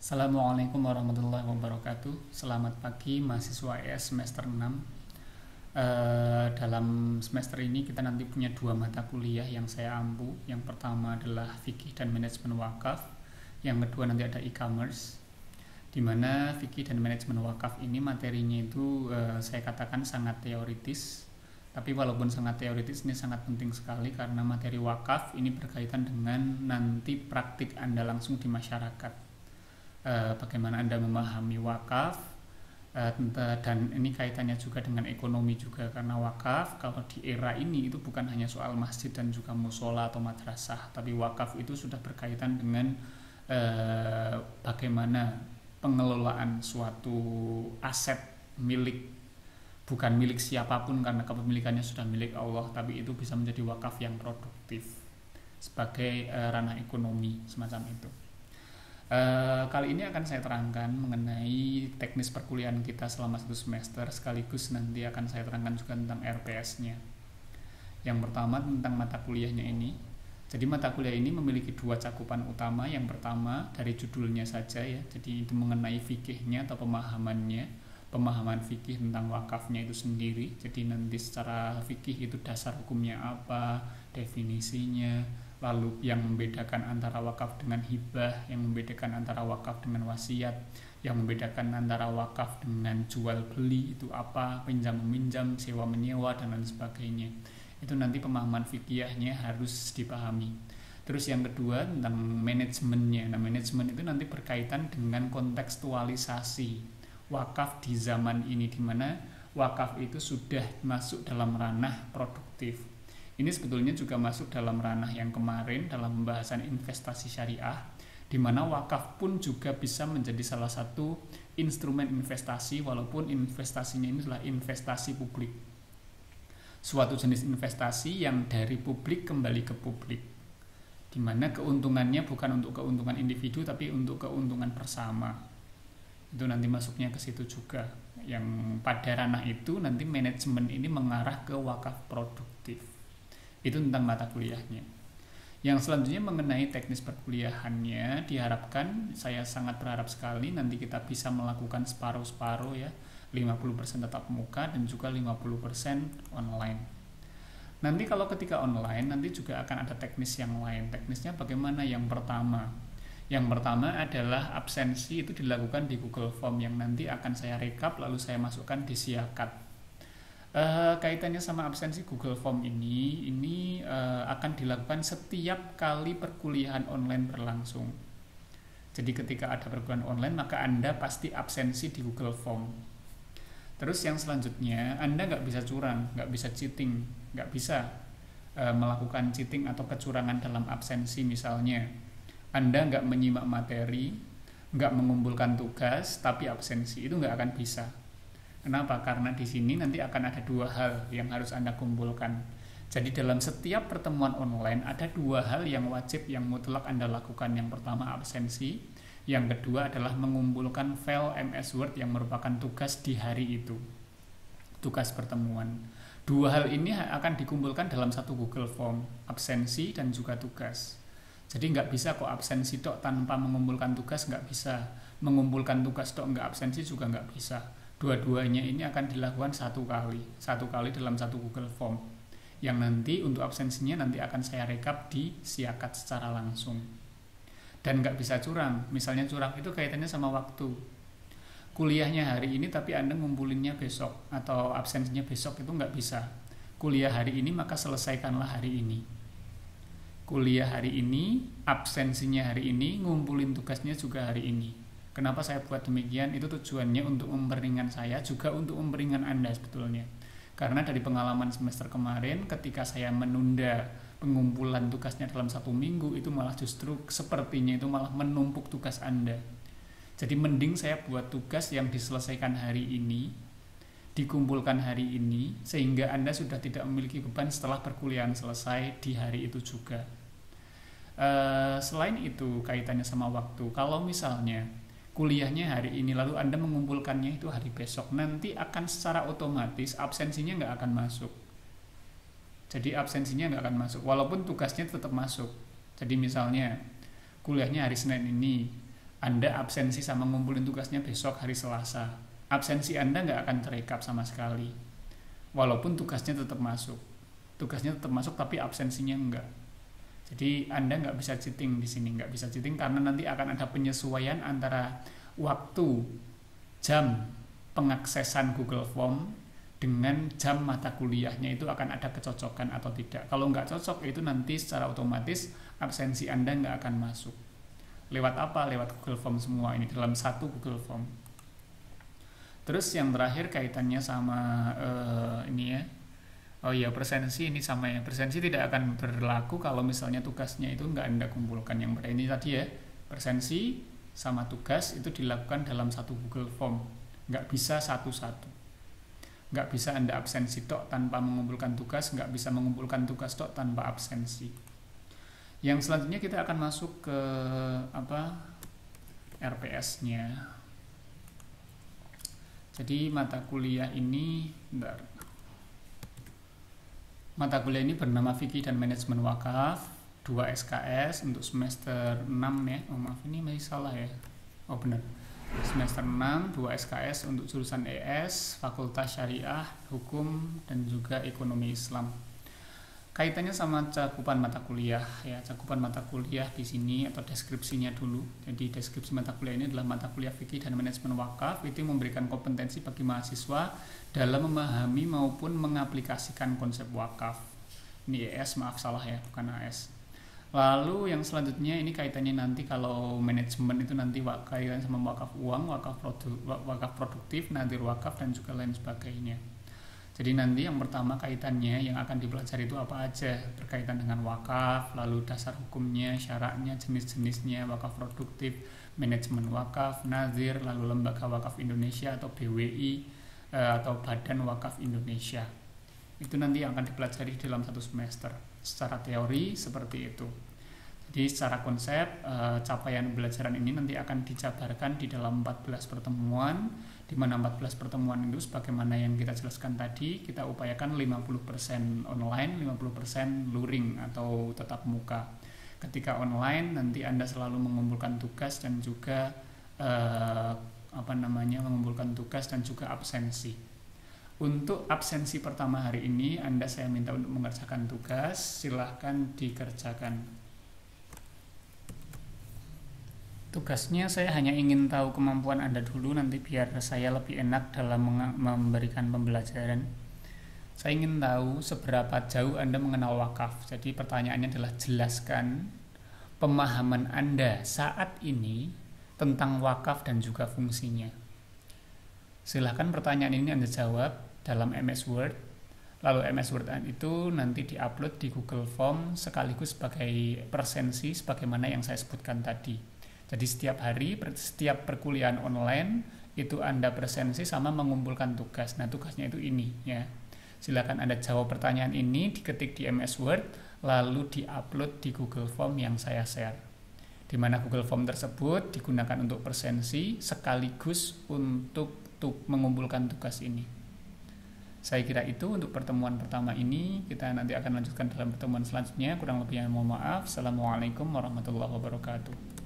Assalamualaikum warahmatullahi wabarakatuh. Selamat pagi mahasiswa ES semester 6. Dalam semester ini kita nanti punya dua mata kuliah yang saya ampu. Yang pertama adalah fikih dan manajemen wakaf. Yang kedua nanti ada e-commerce. Di mana fikih dan manajemen wakaf ini materinya itu saya katakan sangat teoritis. Tapi walaupun sangat teoritis, ini sangat penting sekali karena materi wakaf ini berkaitan dengan nanti praktik Anda langsung di masyarakat. Bagaimana Anda memahami wakaf, dan ini kaitannya juga dengan ekonomi juga, karena wakaf kalau di era ini itu bukan hanya soal masjid dan juga musola atau madrasah, tapi wakaf itu sudah berkaitan dengan bagaimana pengelolaan suatu aset milik, bukan milik siapapun karena kepemilikannya sudah milik Allah, tapi itu bisa menjadi wakaf yang produktif sebagai ranah ekonomi semacam itu. Kali ini akan saya terangkan mengenai teknis perkuliahan kita selama satu semester, sekaligus nanti akan saya terangkan juga tentang RPS-nya. Yang pertama tentang mata kuliahnya ini. Jadi mata kuliah ini memiliki dua cakupan utama. Yang pertama dari judulnya saja ya, jadi itu mengenai fikihnya atau pemahaman fikih tentang wakafnya itu sendiri. Jadi nanti secara fikih itu dasar hukumnya apa, definisinya, lalu yang membedakan antara wakaf dengan hibah, yang membedakan antara wakaf dengan wasiat, yang membedakan antara wakaf dengan jual beli itu apa, pinjam meminjam, sewa menyewa, dan lain sebagainya. Itu nanti pemahaman fikihnya harus dipahami. Terus yang kedua tentang manajemennya. Nah, manajemen itu nanti berkaitan dengan kontekstualisasi wakaf di zaman ini, di mana wakaf itu sudah masuk dalam ranah produktif. Ini sebetulnya juga masuk dalam ranah yang kemarin dalam pembahasan investasi syariah, di mana wakaf pun juga bisa menjadi salah satu instrumen investasi, walaupun investasinya ini adalah investasi publik. Suatu jenis investasi yang dari publik kembali ke publik, di mana keuntungannya bukan untuk keuntungan individu, tapi untuk keuntungan bersama. Itu nanti masuknya ke situ juga. Yang pada ranah itu nanti manajemen ini mengarah ke wakaf produktif. Itu tentang mata kuliahnya. Yang selanjutnya mengenai teknis perkuliahannya, diharapkan, saya sangat berharap sekali nanti kita bisa melakukan separuh-separuh ya, 50% tatap muka dan juga 50% online. Nanti kalau ketika online nanti juga akan ada teknis yang lain. Teknisnya bagaimana? Yang pertama adalah absensi itu dilakukan di Google Form yang nanti akan saya rekap lalu saya masukkan di Siakat. Kaitannya sama absensi Google Form ini akan dilakukan setiap kali perkuliahan online berlangsung. Jadi ketika ada perkuliahan online maka Anda pasti absensi di Google Form. Terus yang selanjutnya, Anda nggak bisa curang, nggak bisa cheating, nggak bisa melakukan cheating atau kecurangan dalam absensi. Misalnya Anda nggak menyimak materi, nggak mengumpulkan tugas tapi absensi, itu nggak akan bisa. Kenapa? Karena di sini nanti akan ada dua hal yang harus Anda kumpulkan. Jadi dalam setiap pertemuan online ada dua hal yang wajib, yang mutlak Anda lakukan. Yang pertama absensi, yang kedua adalah mengumpulkan file MS Word yang merupakan tugas di hari itu, tugas pertemuan. Dua hal ini akan dikumpulkan dalam satu Google Form, absensi dan juga tugas. Jadi nggak bisa kok absensi tok tanpa mengumpulkan tugas, nggak bisa. Mengumpulkan tugas tok nggak absensi juga nggak bisa. Dua-duanya ini akan dilakukan satu kali dalam satu Google Form, yang nanti untuk absensinya nanti akan saya rekap di Siakat secara langsung. Dan nggak bisa curang. Misalnya curang itu kaitannya sama waktu. Kuliahnya hari ini tapi Anda ngumpulinnya besok, atau absensinya besok, itu nggak bisa. Kuliah hari ini maka selesaikanlah hari ini. Kuliah hari ini, absensinya hari ini, ngumpulin tugasnya juga hari ini. Kenapa saya buat demikian? Itu tujuannya untuk memperingan saya, juga untuk memperingan Anda sebetulnya. Karena dari pengalaman semester kemarin, ketika saya menunda pengumpulan tugasnya dalam satu minggu, itu malah justru sepertinya itu malah menumpuk tugas Anda. Jadi mending saya buat tugas yang diselesaikan hari ini, dikumpulkan hari ini, sehingga Anda sudah tidak memiliki beban setelah perkuliahan selesai di hari itu juga. Selain itu, kaitannya sama waktu. Kalau misalnya kuliahnya hari ini lalu Anda mengumpulkannya itu hari besok, nanti akan secara otomatis absensinya nggak akan masuk. Jadi absensinya nggak akan masuk, walaupun tugasnya tetap masuk. Jadi misalnya kuliahnya hari Senin ini, Anda absensi sama ngumpulin tugasnya besok hari Selasa, absensi Anda nggak akan terekap sama sekali, walaupun tugasnya tetap masuk tapi absensinya enggak. Jadi Anda nggak bisa cheating di sini, nggak bisa cheating karena nanti akan ada penyesuaian antara waktu jam pengaksesan Google Form dengan jam mata kuliahnya, itu akan ada kecocokan atau tidak. Kalau nggak cocok itu nanti secara otomatis absensi Anda nggak akan masuk. Lewat apa? Lewat Google Form semua ini dalam satu Google Form. Terus yang terakhir kaitannya sama ini ya. Oh iya, presensi ini sama ya. Presensi tidak akan berlaku kalau misalnya tugasnya itu nggak Anda kumpulkan. Yang ini tadi ya, presensi sama tugas itu dilakukan dalam satu Google Form. Nggak bisa satu-satu. Nggak bisa Anda absensi tok tanpa mengumpulkan tugas, nggak bisa mengumpulkan tugas tok tanpa absensi. Yang selanjutnya kita akan masuk ke RPS-nya. Jadi mata kuliah ini bernama Fikih dan Manajemen Wakaf, 2 SKS untuk semester 6 ya. Oh maaf, ini masih salah ya. Oh benar. Semester 6, 2 SKS untuk jurusan ES, Fakultas Syariah, Hukum, dan juga Ekonomi Islam. Kaitannya sama cakupan mata kuliah ya. Cakupan mata kuliah di sini atau deskripsinya dulu. Jadi deskripsi mata kuliah ini adalah mata kuliah Fikih dan Manajemen Wakaf. Itu memberikan kompetensi bagi mahasiswa dalam memahami maupun mengaplikasikan konsep wakaf. Ini ES, maaf salah ya, bukan AS. Lalu yang selanjutnya ini kaitannya nanti kalau manajemen itu nanti kaitan sama wakaf uang, wakaf produktif, nadir wakaf, dan juga lain sebagainya. Jadi nanti yang pertama kaitannya yang akan dipelajari itu apa aja berkaitan dengan wakaf, lalu dasar hukumnya, syaratnya, jenis-jenisnya, wakaf produktif, manajemen wakaf, nazir, lalu lembaga wakaf Indonesia atau BWI atau Badan Wakaf Indonesia. Itu nanti yang akan dipelajari dalam satu semester. Secara teori seperti itu. Jadi secara konsep capaian pembelajaran ini nanti akan dijabarkan di dalam 14 pertemuan, di mana 14 pertemuan itu sebagaimana yang kita jelaskan tadi, kita upayakan 50% online, 50% luring atau tatap muka. Ketika online nanti Anda selalu mengumpulkan tugas dan juga mengumpulkan tugas dan juga absensi. Untuk absensi pertama hari ini saya minta untuk mengerjakan tugas, silahkan dikerjakan. Tugasnya saya hanya ingin tahu kemampuan Anda dulu nanti biar saya lebih enak dalam memberikan pembelajaran. Saya ingin tahu seberapa jauh Anda mengenal wakaf. Jadi pertanyaannya adalah jelaskan pemahaman Anda saat ini tentang wakaf dan juga fungsinya. Silahkan pertanyaan ini Anda jawab dalam MS Word. Lalu MS Word itu nanti diupload di Google Form sekaligus sebagai presensi sebagaimana yang saya sebutkan tadi. Jadi setiap hari, setiap perkuliahan online itu Anda presensi sama mengumpulkan tugas. Nah tugasnya itu ini ya. Silakan Anda jawab pertanyaan ini, diketik di MS Word, lalu diupload di Google Form yang saya share. Di mana Google Form tersebut digunakan untuk presensi sekaligus untuk mengumpulkan tugas ini. Saya kira itu untuk pertemuan pertama ini. Kita nanti akan lanjutkan dalam pertemuan selanjutnya. Kurang lebihnya mohon maaf. Assalamualaikum warahmatullahi wabarakatuh.